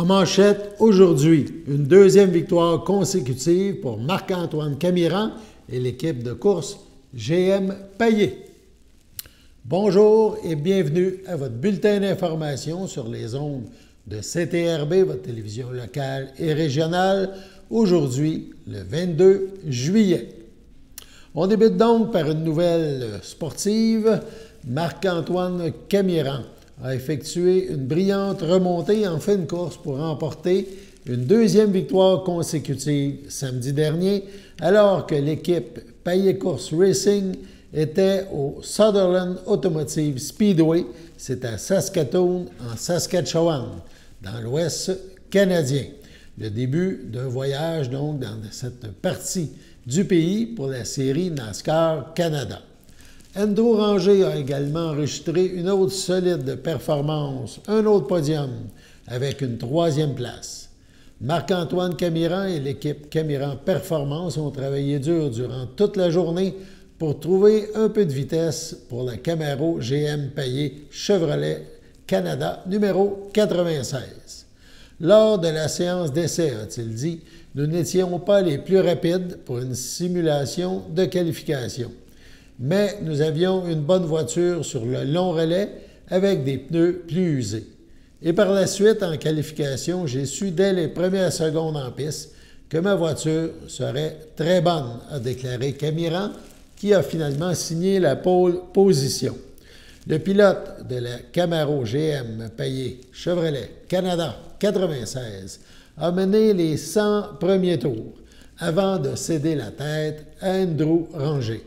En manchette, aujourd'hui, une deuxième victoire consécutive pour Marc-Antoine Camiran et l'équipe de course GM Payet. Bonjour et bienvenue à votre bulletin d'information sur les ondes de CTRB, votre télévision locale et régionale, aujourd'hui, le 22 juillet. On débute donc par une nouvelle sportive. Marc-Antoine Camiran a effectué une brillante remontée en fin de course pour remporter une deuxième victoire consécutive samedi dernier, alors que l'équipe Payet Course Racing était au Sutherland Automotive Speedway, c'est à Saskatoon, en Saskatchewan, dans l'Ouest canadien. Le début d'un voyage donc dans cette partie du pays pour la série NASCAR Canada. Andrew Ranger a également enregistré une autre solide performance, un autre podium avec une troisième place. Marc-Antoine Camiran et l'équipe Camiran Performance ont travaillé dur durant toute la journée pour trouver un peu de vitesse pour la Camaro GM Payet Chevrolet Canada numéro 96. Lors de la séance d'essai, a-t-il dit, nous n'étions pas les plus rapides pour une simulation de qualification. Mais nous avions une bonne voiture sur le long relais avec des pneus plus usés. Et par la suite, en qualification, j'ai su dès les premières secondes en piste que ma voiture serait très bonne, a déclaré Camiran, qui a finalement signé la pole position. Le pilote de la Camaro GM Payet Chevrolet Canada 96 a mené les 100 premiers tours avant de céder la tête à Andrew Ranger.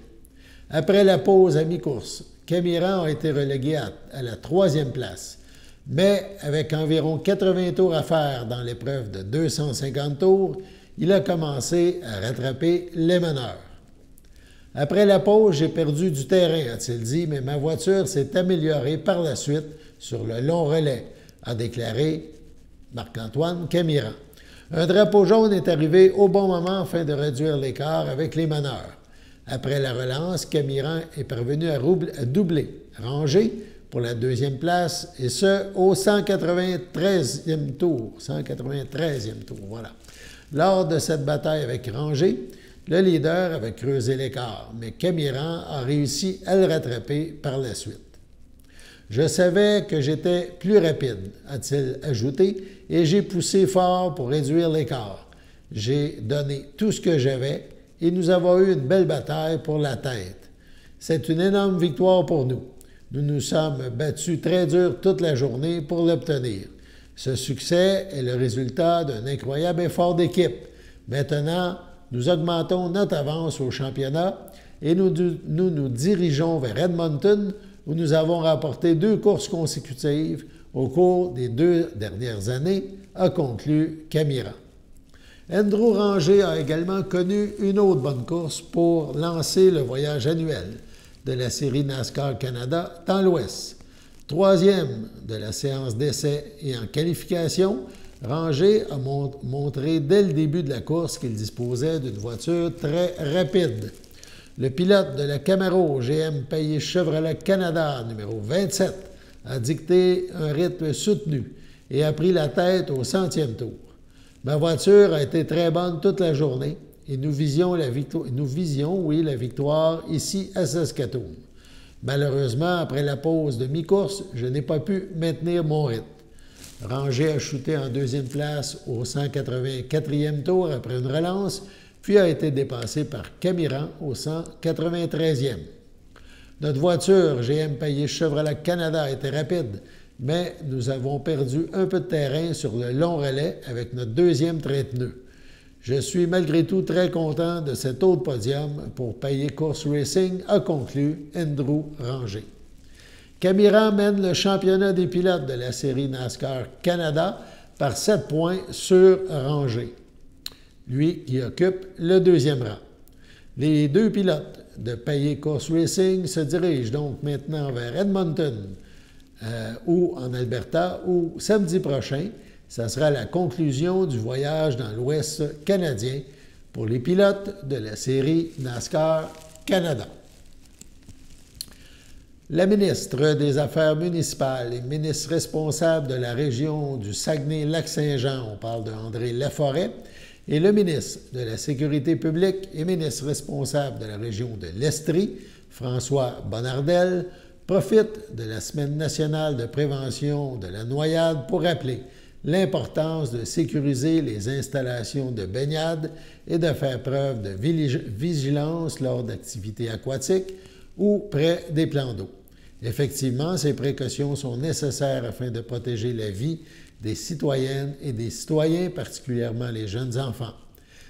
Après la pause à mi-course, Camiran a été relégué à la troisième place, mais avec environ 80 tours à faire dans l'épreuve de 250 tours, il a commencé à rattraper les meneurs. Après la pause, j'ai perdu du terrain, a-t-il dit, mais ma voiture s'est améliorée par la suite sur le long relais, a déclaré Marc-Antoine Camiran. Un drapeau jaune est arrivé au bon moment afin de réduire l'écart avec les meneurs. Après la relance, Camiran est parvenu à doubler Ranger pour la deuxième place, et ce, au 193e tour. 193e tour, voilà. Lors de cette bataille avec Ranger, le leader avait creusé l'écart, mais Camiran a réussi à le rattraper par la suite. Je savais que j'étais plus rapide, a-t-il ajouté, et j'ai poussé fort pour réduire l'écart. J'ai donné tout ce que j'avais et nous avons eu une belle bataille pour la tête. C'est une énorme victoire pour nous. Nous nous sommes battus très dur toute la journée pour l'obtenir. Ce succès est le résultat d'un incroyable effort d'équipe. Maintenant, nous augmentons notre avance au championnat et nous nous dirigeons vers Edmonton, où nous avons remporté 2 courses consécutives au cours des 2 dernières années, a conclu Camiran. Andrew Ranger a également connu une autre bonne course pour lancer le voyage annuel de la série NASCAR Canada dans l'Ouest. Troisième de la séance d'essai et en qualification, Ranger a montré dès le début de la course qu'il disposait d'une voiture très rapide. Le pilote de la Camaro GM Payet Chevrolet Canada numéro 27 a dicté un rythme soutenu et a pris la tête au 100e tour. Ma voiture a été très bonne toute la journée et nous visions la victoire ici à Saskatoon. Malheureusement, après la pause de mi-course, je n'ai pas pu maintenir mon rythme. Ranger a chuté en deuxième place au 184e tour après une relance, puis a été dépassé par Camiran au 193e. Notre voiture GM Payet Chevrolet Canada était rapide, mais nous avons perdu un peu de terrain sur le long relais avec notre deuxième train de pneus. Je suis malgré tout très content de cet autre podium pour Payet Course Racing, a conclu Andrew Ranger. Camiran mène le championnat des pilotes de la série NASCAR Canada par 7 points sur Ranger, lui qui occupe le deuxième rang. Les 2 pilotes de Payet Course Racing se dirigent donc maintenant vers Edmonton ou en Alberta, où samedi prochain, ça sera la conclusion du voyage dans l'Ouest canadien pour les pilotes de la série NASCAR Canada. La ministre des Affaires municipales et ministre responsable de la région du Saguenay-Lac-Saint-Jean, on parle d'André Laforêt, et le ministre de la Sécurité publique et ministre responsable de la région de l'Estrie, François Bonnardel, profitent de la Semaine nationale de prévention de la noyade pour rappeler l'importance de sécuriser les installations de baignade et de faire preuve de vigilance lors d'activités aquatiques ou près des plans d'eau. Effectivement, ces précautions sont nécessaires afin de protéger la vie des citoyennes et des citoyens, particulièrement les jeunes enfants.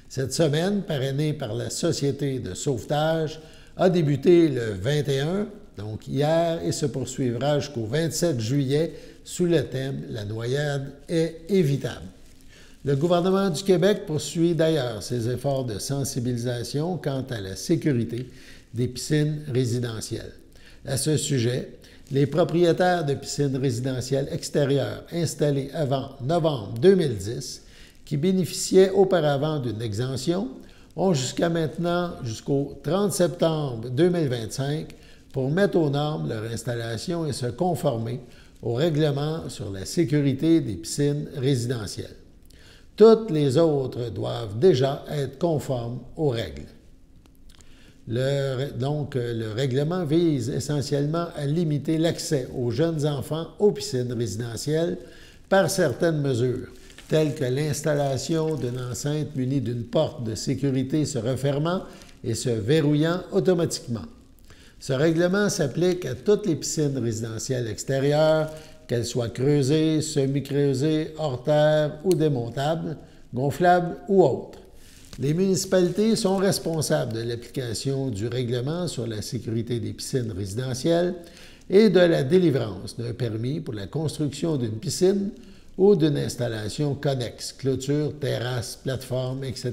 Cette semaine, parrainée par la Société de sauvetage, a débuté le 21, donc hier, et se poursuivra jusqu'au 27 juillet sous le thème « La noyade est évitable ». Le gouvernement du Québec poursuit d'ailleurs ses efforts de sensibilisation quant à la sécurité des piscines résidentielles. À ce sujet, les propriétaires de piscines résidentielles extérieures installées avant novembre 2010, qui bénéficiaient auparavant d'une exemption, ont jusqu'à maintenant, jusqu'au 30 septembre 2025, pour mettre aux normes leur installation et se conformer au règlement sur la sécurité des piscines résidentielles. Toutes les autres doivent déjà être conformes aux règles. Le règlement vise essentiellement à limiter l'accès aux jeunes enfants aux piscines résidentielles par certaines mesures, telles que l'installation d'une enceinte munie d'une porte de sécurité se refermant et se verrouillant automatiquement. Ce règlement s'applique à toutes les piscines résidentielles extérieures, qu'elles soient creusées, semi-creusées, hors terre ou démontables, gonflables ou autres. Les municipalités sont responsables de l'application du règlement sur la sécurité des piscines résidentielles et de la délivrance d'un permis pour la construction d'une piscine ou d'une installation connexe, clôture, terrasse, plateforme, etc.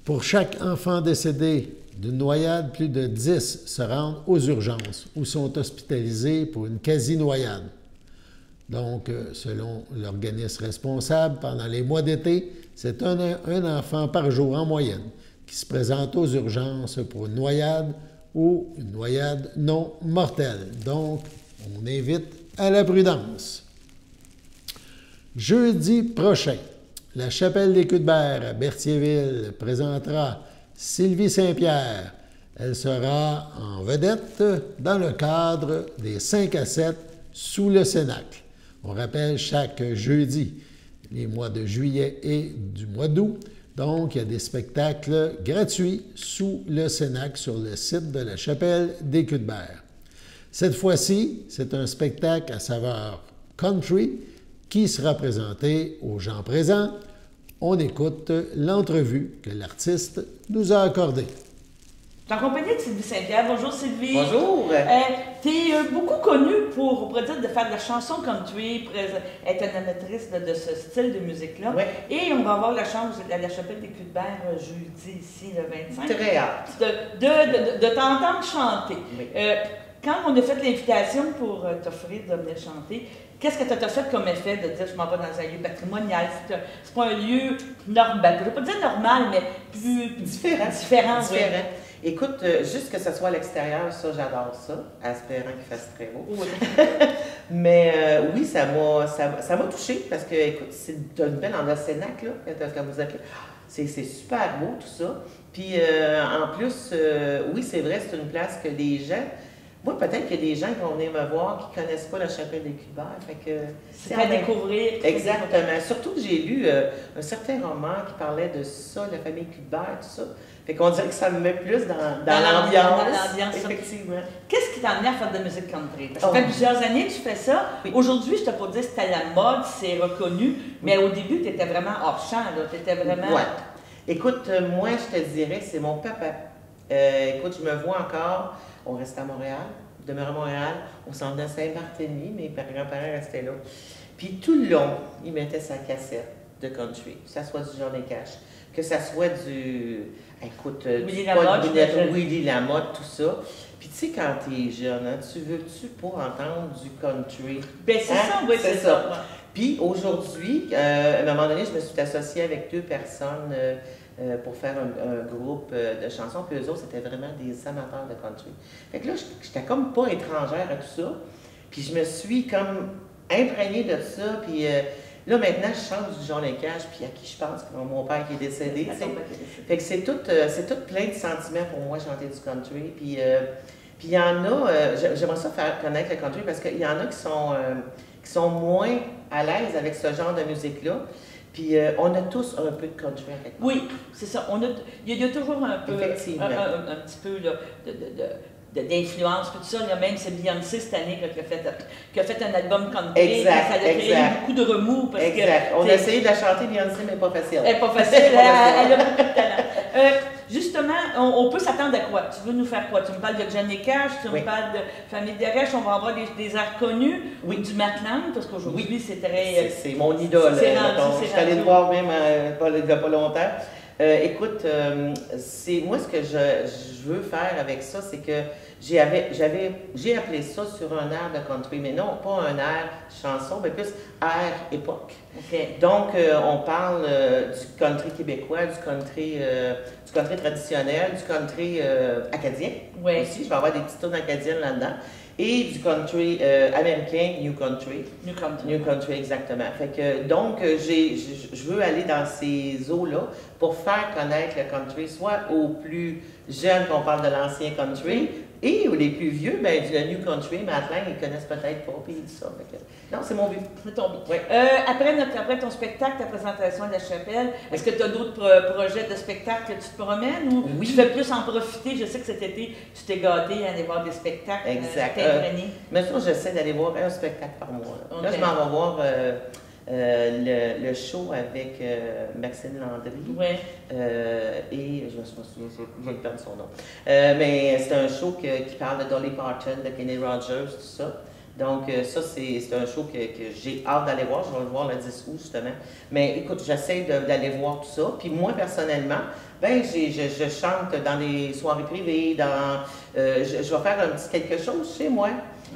Pour chaque enfant décédé d'une noyade, plus de 10 se rendent aux urgences ou sont hospitalisés pour une quasi-noyade. Donc, selon l'organisme responsable, pendant les mois d'été, c'est un enfant par jour en moyenne qui se présente aux urgences pour une noyade ou une noyade non mortelle. Donc, on invite à la prudence. Jeudi prochain, la Chapelle des Cuthberts à Berthierville présentera Sylvie Saint-Pierre. Elle sera en vedette dans le cadre des 5 à 7 sous le Cénacle. On rappelle chaque jeudi, les mois de juillet et du mois d'août. Donc, il y a des spectacles gratuits sous le Cénacle sur le site de la Chapelle des Cuthberts. Cette fois-ci, c'est un spectacle à saveur country qui sera présenté aux gens présents. On écoute l'entrevue que l'artiste nous a accordée. Je suis en compagnie de Sylvie Saint-Pierre. Bonjour Sylvie. Bonjour. Tu es beaucoup connue pour, on pourrait dire, de faire de la chanson country, être une amatrice de ce style de musique-là. Oui. Et on va avoir la chance à la Chapelle des Cuthberts jeudi ici, le 25. Très hâte. De t'entendre chanter. Oui. Quand on a fait l'invitation pour t'offrir de venir chanter, qu'est-ce que tu as fait comme effet de dire je m'en vais dans un lieu patrimonial? C'est pas un lieu normal, je ne vais pas dire normal, mais plus différent. Oui. Écoute, juste que ce soit à l'extérieur, ça, j'adore ça, espérant qu'il fasse très beau. Oui. Mais oui, ça m'a touchée parce que, écoute, c'est une belle endroit Cénacle, là, comme vous appelez. C'est super beau, tout ça. Puis, en plus, oui, c'est vrai, c'est une place que les gens... Moi, peut-être qu'il y a des gens qui vont venir me voir qui ne connaissent pas la Chapelle des Cuthberts. C'est à découvrir. Exactement. Surtout que j'ai lu un certain roman qui parlait de ça, la famille Cuthbert, tout ça. Fait qu'on dirait que ça me met plus dans l'ambiance. Effectivement. Qu'est-ce qui t'a amené à faire de la musique country? Parce que ça fait plusieurs années que tu fais ça. Oui. Aujourd'hui, je ne t'ai pas dit que c'était la mode, c'est reconnu, mais au début, tu étais vraiment hors champ. Tu étais vraiment... Ouais. Écoute, moi, je te dirais, c'est mon papa. Écoute, je me vois encore... On restait à Montréal, on demeurait à Montréal, on s'en venait à Saint-Barthélemy, mes grands-parents restaient là. Puis tout le long, il mettait sa cassette de country, que ça soit du Johnny Cash, que ça soit du... Écoute, Willie Lamotte, tout ça. Puis tu sais, quand t'es jeune, hein, tu veux-tu pas entendre du country? Bien, c'est ça, oui, c'est ça. Puis aujourd'hui, à un moment donné, je me suis associée avec 2 personnes pour faire un groupe de chansons. Puis eux autres, c'était vraiment des amateurs de country. Fait que là, j'étais comme pas étrangère à tout ça. Puis je me suis comme imprégnée de ça. Puis là, maintenant, je chante du Johnny Cash, puis à qui je pense? Mon père qui est décédé, tu sais. Fait que c'est tout plein de sentiments pour moi, chanter du country. Puis il y en a, j'aimerais ça faire connaître le country parce qu'il y en a qui sont moins à l'aise avec ce genre de musique-là. Puis on a tous un peu de country à quelque part. Oui, c'est ça. Il y a toujours un peu, un petit peu là, d'influence, tout ça. Là, même c'est Beyoncé cette année là, qui a fait un album country. Exact, ça a créé beaucoup de remous. Parce exact. On a essayé de la chanter, Beyoncé, mais pas facile. Elle n'est pas facile, elle a beaucoup de talent. Justement, on peut s'attendre à quoi? Tu veux nous faire quoi? Tu me parles de Johnny Cash, tu me parles de Famille Desrèches, on va avoir des airs connus, ou du Matland, parce qu'aujourd'hui, c'est très... C'est mon idole. Je suis allée le voir même il n'y a pas longtemps. Écoute, moi, ce que je veux faire avec ça, c'est que j'ai appelé ça sur un air de country, mais non, pas un air chanson, mais plus air époque. Okay. Donc, on parle du country québécois, du country traditionnel, du country acadien aussi. Je vais avoir des petites tunes acadiennes là-dedans. Et du country américain, New Country. New Country, exactement. Fait que, donc, je veux aller dans ces eaux-là pour faire connaître le country, soit aux plus jeunes qu'on parle de l'ancien country, et aux les plus vieux, ben, du New Country, mais Atlan, ils connaissent peut-être pas, puis ils disent ça. Fait que, non, c'est mon but. C'est ton but. Oui. Après ton spectacle, ta présentation de la chapelle, est-ce que tu as d'autres projets de spectacle que tu te promènes ou tu fais plus en profiter? Je sais que cet été, tu t'es gâté à aller voir des spectacles. Exact. Mais ça, j'essaie d'aller voir un spectacle par mois. Là, je m'en vais voir le show avec Maxime Landry. Oui. Et je me souviens, je viens de perdre son nom. Mais c'est un show qui parle de Dolly Parton, de Kenny Rogers, tout ça. Donc, ça, c'est un show que j'ai hâte d'aller voir. Je vais le voir le 10 août, justement. Mais écoute, j'essaie d'aller voir tout ça. Puis moi, personnellement, ben, je chante dans des soirées privées, je vais faire un petit quelque chose chez moi.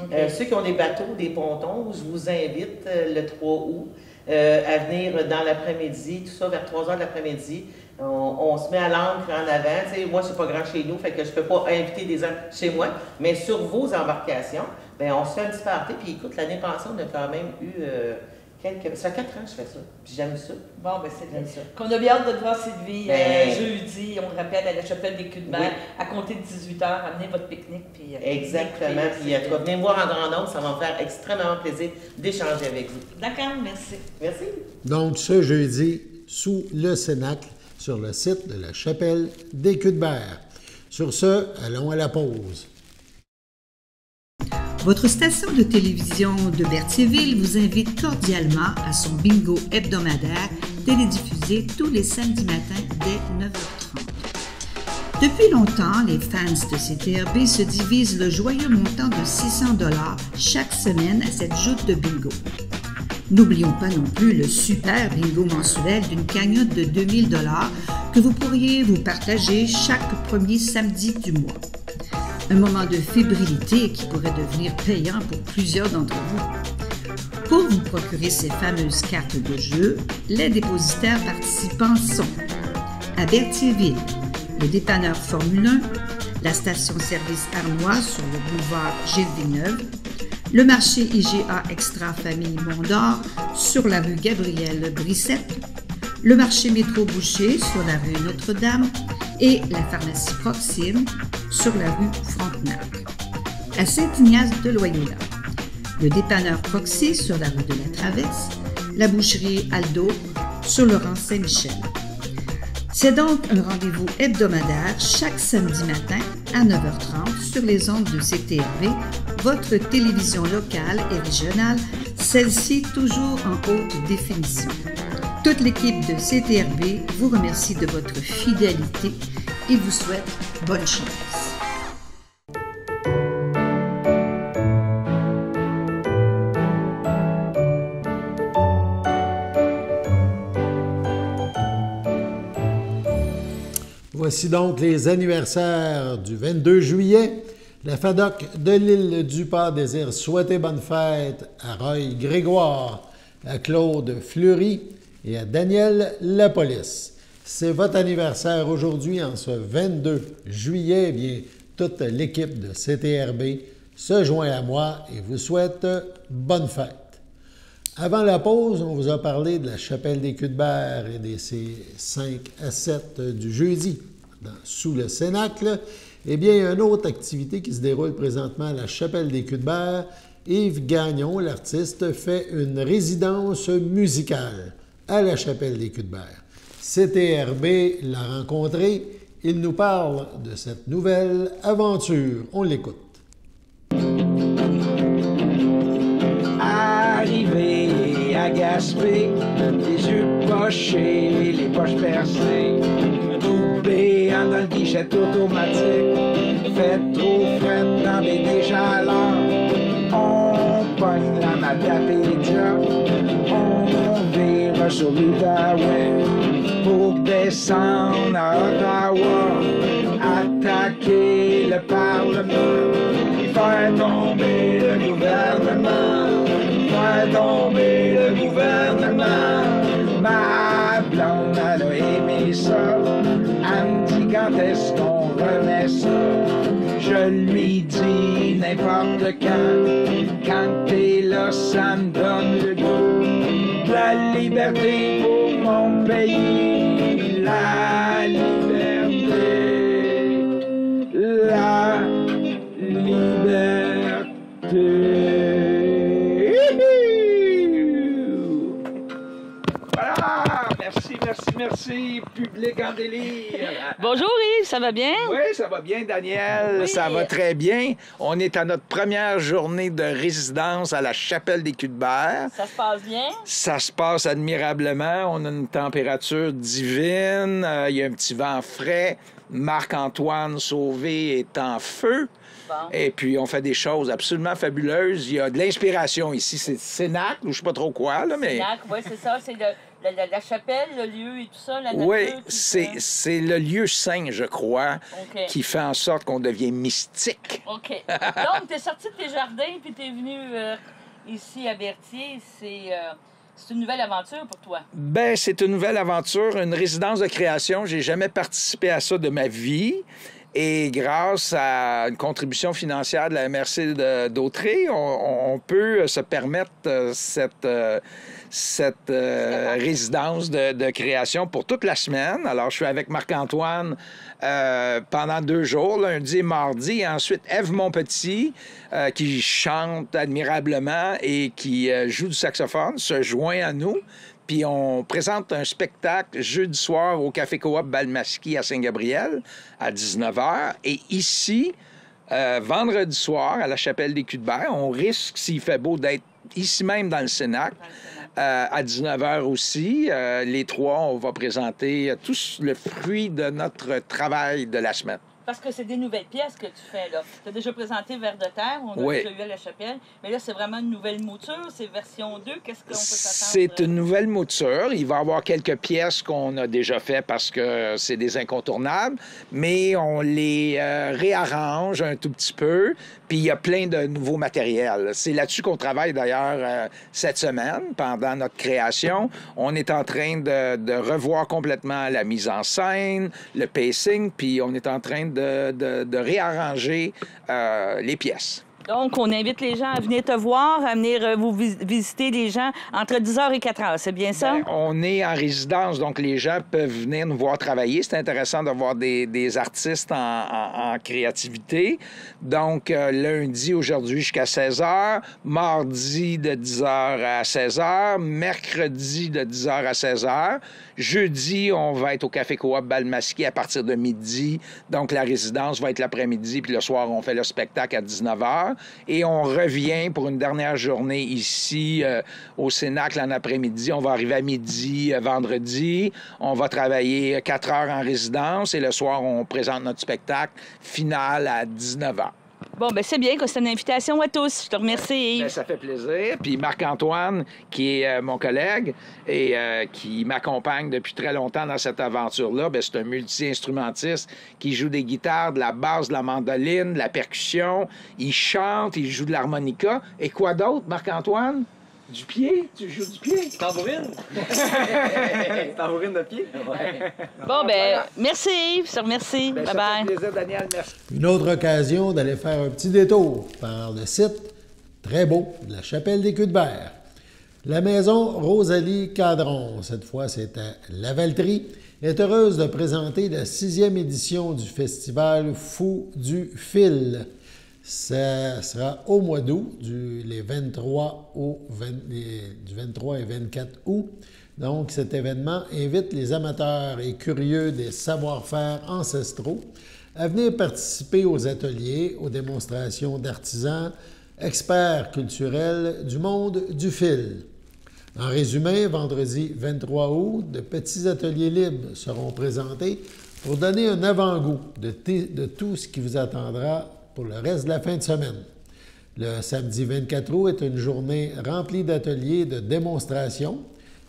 Okay. Ceux qui ont des bateaux, des pontons, je vous invite le 3 août à venir dans l'après-midi, tout ça, vers 3 h de l'après-midi. On se met à l'ancre en avant. Tu sais, moi, c'est pas grand chez nous, fait que je peux pas inviter des gens chez moi. Mais sur vos embarcations, ben, on se fait un petit party. Puis écoute, l'année passée, on a quand même eu ça fait 4 ans que je fais ça. Puis j'aime ça. Bon, ben c'est bien ça. Qu'on a bien hâte de te voir, Sylvie, jeudi, on le rappelle, à la chapelle des Culs-de-Mer, à compter de 18 h, amenez votre pique-nique. Puis, exactement. Puis venez me voir en grand nombre, ça va me faire extrêmement plaisir d'échanger avec vous. D'accord, merci. Merci. Donc, ce jeudi, sous le Cénacle, sur le site de la chapelle des Culs-de-Mer. Sur ce, allons à la pause. Votre station de télévision de Berthierville vous invite cordialement à son bingo hebdomadaire télédiffusé tous les samedis matins dès 9h30. Depuis longtemps, les fans de CTRB se divisent le joyeux montant de 600 $ chaque semaine à cette joute de bingo. N'oublions pas non plus le super bingo mensuel d'une cagnotte de 2000 $ que vous pourriez vous partager chaque premier samedi du mois. Un moment de fébrilité qui pourrait devenir payant pour plusieurs d'entre vous. Pour vous procurer ces fameuses cartes de jeu, les dépositaires participants sont à Berthierville, le dépanneur Formule 1, la station-service Armois sur le boulevard Gilles Villeneuve, le marché IGA Extra Famille Mont-d'Or sur la rue Gabrielle Brissette, le marché Métro Boucher sur la rue Notre-Dame et la pharmacie Proxime sur la rue Frontenac. À Saint-Ignace de Loyola, le dépanneur Proxy sur la rue de la Traverse, la boucherie Aldo sur le rang Saint-Michel. C'est donc un rendez-vous hebdomadaire chaque samedi matin à 9h30 sur les ondes de CTRV, votre télévision locale et régionale, celle-ci toujours en haute définition. Toute l'équipe de CTRB vous remercie de votre fidélité et vous souhaite bonne chance. Voici donc les anniversaires du 22 juillet. La FADOC de l'île du Pas désire souhaiter bonne fête à Roy Grégoire, à Claude Fleury et à Daniel Lapolice. c'est votre anniversaire aujourd'hui, en ce 22 juillet, eh bien, toute l'équipe de CTRB se joint à moi et vous souhaite bonne fête. Avant la pause, on vous a parlé de la chapelle des Cuthberts et de ses 5 à 7 du jeudi sous le Cénacle. Eh bien, il y a une autre activité qui se déroule présentement à la chapelle des Cuthberts. Yves Gagnon, l'artiste, fait une résidence musicale à la chapelle des Cuthberts. CTRB l'a rencontré. Il nous parle de cette nouvelle aventure. On l'écoute. Arrivé à Gaspé, les yeux pochés, les poches percées, tombé dans le guichet automatique, fait trop fret dans les déchaleurs, on pogne la Madapédia, on vire sur l'Outaouais, pour descendre à Ottawa, attaquer le Parlement, faire tomber le gouvernement, faire tomber le gouvernement. Ma blonde, elle a aimé ça, elle me dit quand est-ce qu'on remet ça. Je lui dis n'importe quand t'es là, ça me donne le goût. La liberté pour mon pays, la liberté, la liberté. Voilà, merci, public en délire. Bonjour Yves, ça va bien? Oui, ça va bien, Daniel. Oui. Ça va très bien. On est à notre première journée de résidence à la chapelle des Cuthberts. Ça se passe bien? Ça se passe admirablement. On a une température divine. Il y a un petit vent frais. Marc-Antoine Sauvé est en feu. Bon. Et puis, on fait des choses absolument fabuleuses. Il y a de l'inspiration ici. C'est Cénacle ou je sais pas trop quoi, là, mais... Oui, c'est ça. C'est la chapelle, le lieu et tout ça, la nature. Oui, c'est le lieu saint, je crois, OK. qui fait en sorte qu'on devient mystique. OK. Donc, tu es sorti de tes jardins puis tu es venu ici à Berthier. C'est une nouvelle aventure pour toi. Ben, c'est une nouvelle aventure, une résidence de création. J'ai jamais participé à ça de ma vie. Et grâce à une contribution financière de la MRC d'Autrey, on peut se permettre cette résidence de création pour toute la semaine. Alors, je suis avec Marc-Antoine pendant 2 jours, lundi et mardi. Et ensuite, Ève Monpetit, qui chante admirablement et qui joue du saxophone, se joint à nous. Puis on présente un spectacle jeudi soir au Café Coop Balmaski à Saint-Gabriel à 19h. Et ici, vendredi soir, à la chapelle des Cuthberts, on risque, s'il fait beau, d'être ici même dans le Cénacle. À 19h aussi. Les 3, on va présenter tout le fruit de notre travail de la semaine. Parce que c'est des nouvelles pièces que tu fais, là. Tu as déjà présenté Vers de terre, on a déjà eu à la chapelle. Mais là, c'est vraiment une nouvelle mouture, c'est version 2. Qu'est-ce qu'on peut s'attendre? C'est une nouvelle mouture. Il va y avoir quelques pièces qu'on a déjà faites parce que c'est des incontournables, mais on les réarrange un tout petit peu. Puis il y a plein de nouveaux matériels. C'est là-dessus qu'on travaille d'ailleurs cette semaine, pendant notre création. On est en train de revoir complètement la mise en scène, le pacing, puis on est en train de réarranger les pièces. Donc, on invite les gens à venir te voir, à venir vous visiter les gens entre 10h et 4h. C'est bien ça? Bien, on est en résidence, donc les gens peuvent venir nous voir travailler. C'est intéressant de voir des artistes en créativité. Donc, lundi, aujourd'hui, jusqu'à 16h. Mardi, de 10h à 16h. Mercredi, de 10h à 16h. Jeudi, on va être au Café Coop Balmaski à partir de midi. Donc, la résidence va être l'après-midi. Puis le soir, on fait le spectacle à 19h. Et on revient pour une dernière journée ici au Cénacle en après-midi. On va arriver à midi vendredi. On va travailler 4 heures en résidence. Et le soir, on présente notre spectacle final à 19h. Bon, ben c'est bien que c'est une invitation à tous. Je te remercie, Yves. Bien, ça fait plaisir. Puis Marc-Antoine, qui est mon collègue et qui m'accompagne depuis très longtemps dans cette aventure-là, bien, c'est un multi-instrumentiste qui joue des guitares, de la basse, de la mandoline, de la percussion. Il chante, il joue de l'harmonica. Et quoi d'autre, Marc-Antoine? Du pied? Tu joues du pied? Tambourine? Tambourine de pied? Ouais. Bon, ben, merci Yves, je te remercie. Ben, Bye ça bye. fait plaisir, Daniel. Merci. Une autre occasion d'aller faire un petit détour par le site très beau de la Chapelle des Culs-de-Berre. La maison Rosalie Cadron, cette fois c'est à Lavaltrie, est heureuse de présenter la 6e édition du festival Fou du Fil. Ça sera au mois d'août, du 23 et 24 août. Donc, cet événement invite les amateurs et curieux des savoir-faire ancestraux à venir participer aux ateliers, aux démonstrations d'artisans, experts culturels du monde du fil. En résumé, vendredi 23 août, de petits ateliers libres seront présentés pour donner un avant-goût de tout ce qui vous attendra pour le reste de la fin de semaine. Le samedi 24 août est une journée remplie d'ateliers de démonstration,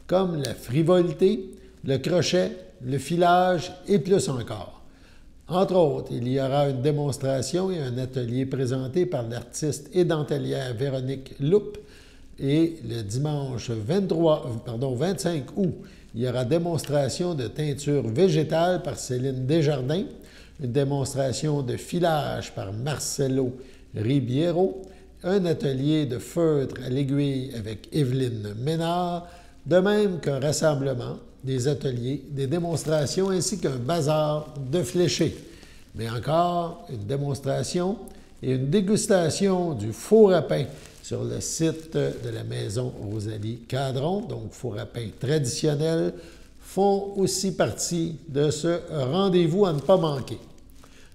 comme la frivolité, le crochet, le filage et plus encore. Entre autres, il y aura une démonstration et un atelier présenté par l'artiste et dentelière Véronique Loupe. Et le dimanche 25 août, il y aura démonstration de teinture végétale par Céline Desjardins, une démonstration de filage par Marcelo Ribiero, un atelier de feutre à l'aiguille avec Evelyne Ménard, de même qu'un rassemblement, des ateliers, des démonstrations ainsi qu'un bazar de fléchés. Mais encore une démonstration et une dégustation du four à pain sur le site de la maison Rosalie Cadron. Donc, four à pain traditionnel font aussi partie de ce rendez-vous à ne pas manquer.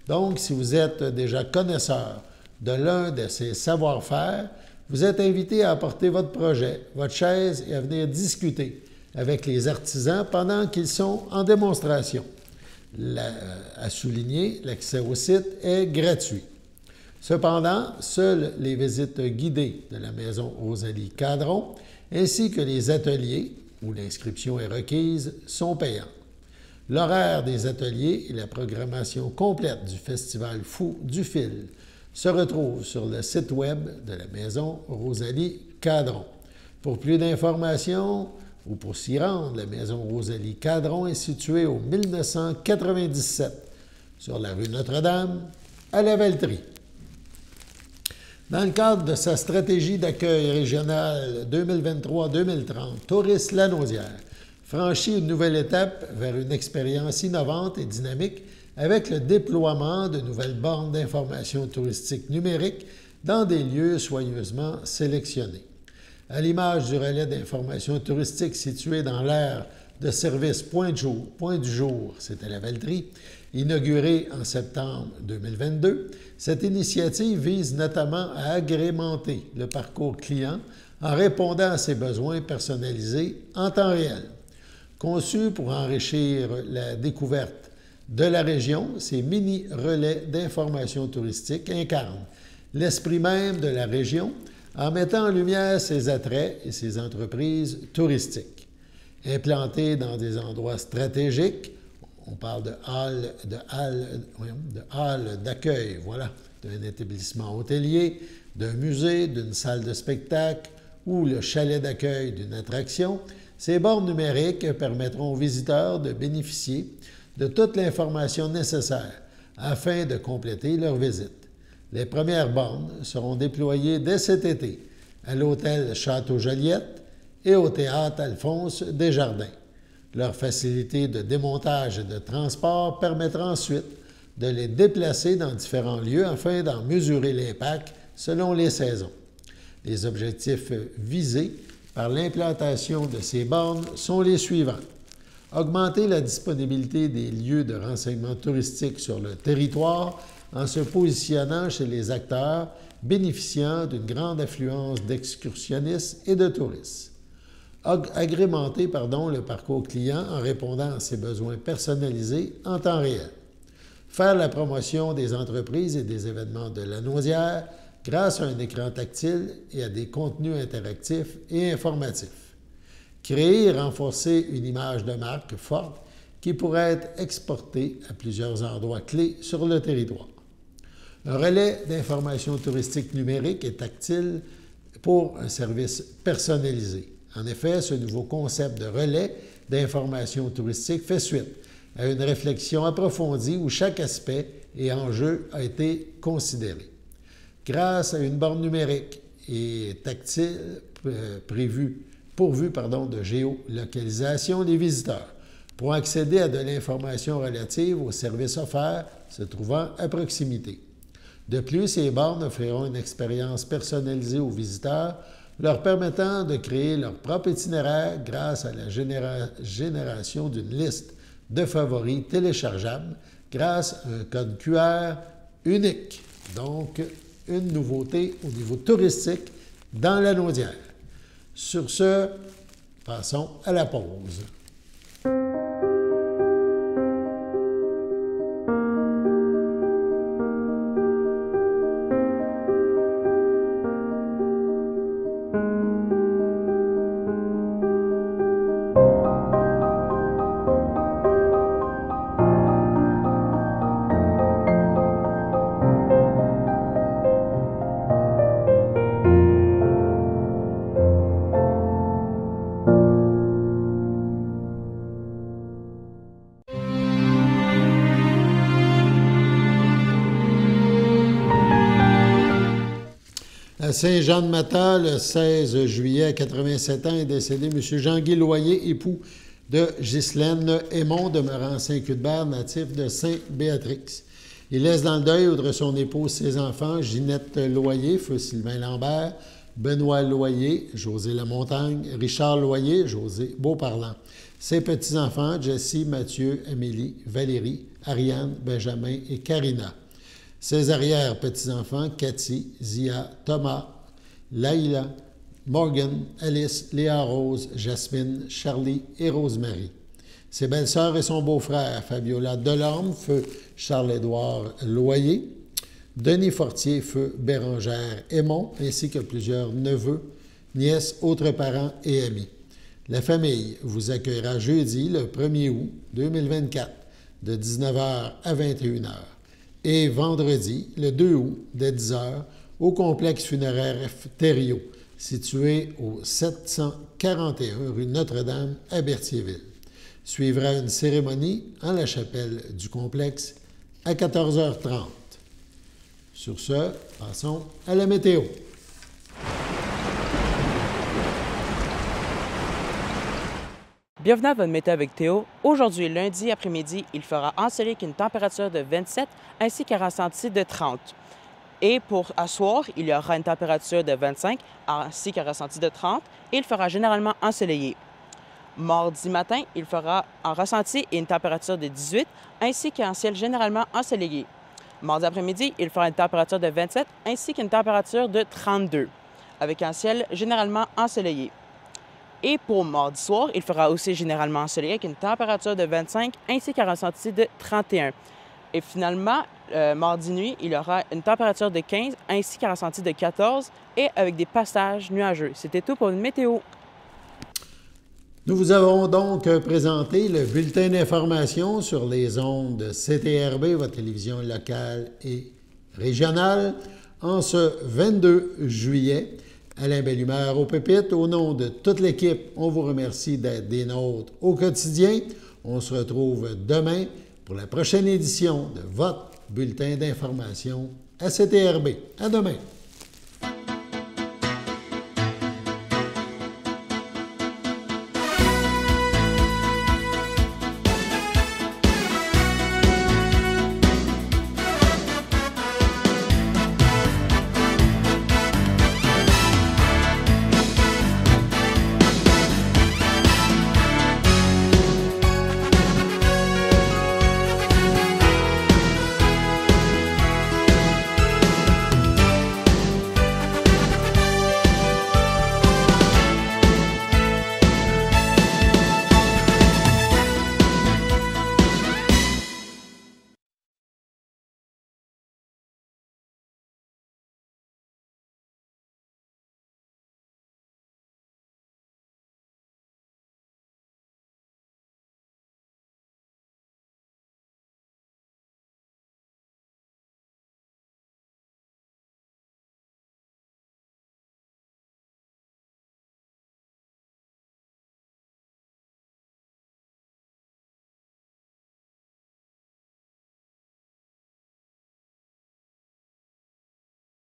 Donc, si vous êtes déjà connaisseur de l'un de ces savoir-faire, vous êtes invité à apporter votre projet, votre chaise et à venir discuter avec les artisans pendant qu'ils sont en démonstration. À souligner, l'accès au site est gratuit. Cependant, seules les visites guidées de la maison Rosalie Cadron ainsi que les ateliers, où l'inscription est requise, sont payants. L'horaire des ateliers et la programmation complète du Festival Fou du Fil se retrouvent sur le site web de la maison Rosalie Cadron. Pour plus d'informations ou pour s'y rendre, la maison Rosalie Cadron est située au 1997 sur la rue Notre-Dame à Lavaltrie. Dans le cadre de sa stratégie d'accueil régionale 2023-2030, Tourisme Lanaudière franchit une nouvelle étape vers une expérience innovante et dynamique avec le déploiement de nouvelles bornes d'information touristique numérique dans des lieux soigneusement sélectionnés. À l'image du relais d'information touristique situé dans l'aire de service Point du Jour, c'est à Lavaltrie, inauguré en septembre 2022, cette initiative vise notamment à agrémenter le parcours client en répondant à ses besoins personnalisés en temps réel. Conçus pour enrichir la découverte de la région, ces mini-relais d'information touristique incarnent l'esprit même de la région en mettant en lumière ses attraits et ses entreprises touristiques. Implantés dans des endroits stratégiques, on parle de halles d'accueil, voilà, d'un établissement hôtelier, d'un musée, d'une salle de spectacle ou le chalet d'accueil d'une attraction. Ces bornes numériques permettront aux visiteurs de bénéficier de toute l'information nécessaire afin de compléter leur visite. Les premières bornes seront déployées dès cet été à l'hôtel Château-Joliette et au théâtre Alphonse Desjardins. Leur facilité de démontage et de transport permettra ensuite de les déplacer dans différents lieux afin d'en mesurer l'impact selon les saisons. Les objectifs visés par l'implantation de ces bornes sont les suivants. Augmenter la disponibilité des lieux de renseignement touristique sur le territoire en se positionnant chez les acteurs bénéficiant d'une grande affluence d'excursionnistes et de touristes. Agrémenter le parcours client en répondant à ses besoins personnalisés en temps réel. Faire la promotion des entreprises et des événements de Lanaudière grâce à un écran tactile et à des contenus interactifs et informatifs. Créer et renforcer une image de marque forte qui pourrait être exportée à plusieurs endroits clés sur le territoire. Un relais d'information touristique numérique et tactile pour un service personnalisé. En effet, ce nouveau concept de relais d'information touristique fait suite à une réflexion approfondie où chaque aspect et enjeu a été considéré. Grâce à une borne numérique et tactile pourvue de géolocalisation, les visiteurs pourront accéder à de l'information relative aux services offerts se trouvant à proximité. De plus, ces bornes offriront une expérience personnalisée aux visiteurs, leur permettant de créer leur propre itinéraire grâce à la génération d'une liste de favoris téléchargeables grâce à un code QR unique. Donc, une nouveauté au niveau touristique dans la Naudière. Sur ce, passons à la pause. À Saint-Jean-de-Mata, le 16 juillet, à 87 ans, est décédé M. Jean-Guy Loyer, époux de Ghislaine Aymon, demeurant Saint-Cuthbert, natif de Saint-Béatrix. Il laisse dans le deuil, outre son épouse, ses enfants, Ginette Loyer, feu Sylvain Lambert, Benoît Loyer, José Lamontagne, Richard Loyer, José Beauparlant. Ses petits-enfants, Jessie, Mathieu, Amélie, Valérie, Ariane, Benjamin et Karina. Ses arrière-petits-enfants, Cathy, Zia, Thomas, Laïla, Morgan, Alice, Léa Rose, Jasmine, Charlie et Rosemary. Ses belles-sœurs et son beau-frère, Fabiola Delorme, feu Charles-Édouard Loyer, Denis Fortier, feu Bérangère Aymon, ainsi que plusieurs neveux, nièces, autres parents et amis. La famille vous accueillera jeudi, le 1er août 2024, de 19h à 21h. Et vendredi, le 2 août, dès 10h, au complexe funéraire Thériault, situé au 741 rue Notre-Dame à Berthierville. Suivra une cérémonie en la chapelle du complexe à 14h30. Sur ce, passons à la météo. Bienvenue à votre météo avec Théo. Aujourd'hui, lundi après-midi, il fera ensoleillé avec une température de 27 ainsi qu'un ressenti de 30. Et pour à soir, il y aura une température de 25 ainsi qu'un ressenti de 30 et il fera généralement ensoleillé. Mardi matin, il fera un ressenti et une température de 18 ainsi qu'un ciel généralement ensoleillé. Mardi après-midi, il fera une température de 27 ainsi qu'une température de 32 avec un ciel généralement ensoleillé. Et pour mardi soir, il fera aussi généralement ensoleillé avec une température de 25 ainsi qu'un ressenti de 31. Et finalement, mardi nuit, il aura une température de 15 ainsi qu'un ressenti de 14 et avec des passages nuageux. C'était tout pour une météo. Nous vous avons donc présenté le bulletin d'information sur les ondes de CTRB, votre télévision locale et régionale, en ce 22 juillet. Alain Bellumeur au pupitre. Au nom de toute l'équipe, on vous remercie d'être des nôtres au quotidien. On se retrouve demain pour la prochaine édition de votre bulletin d'information à CTRB. À demain!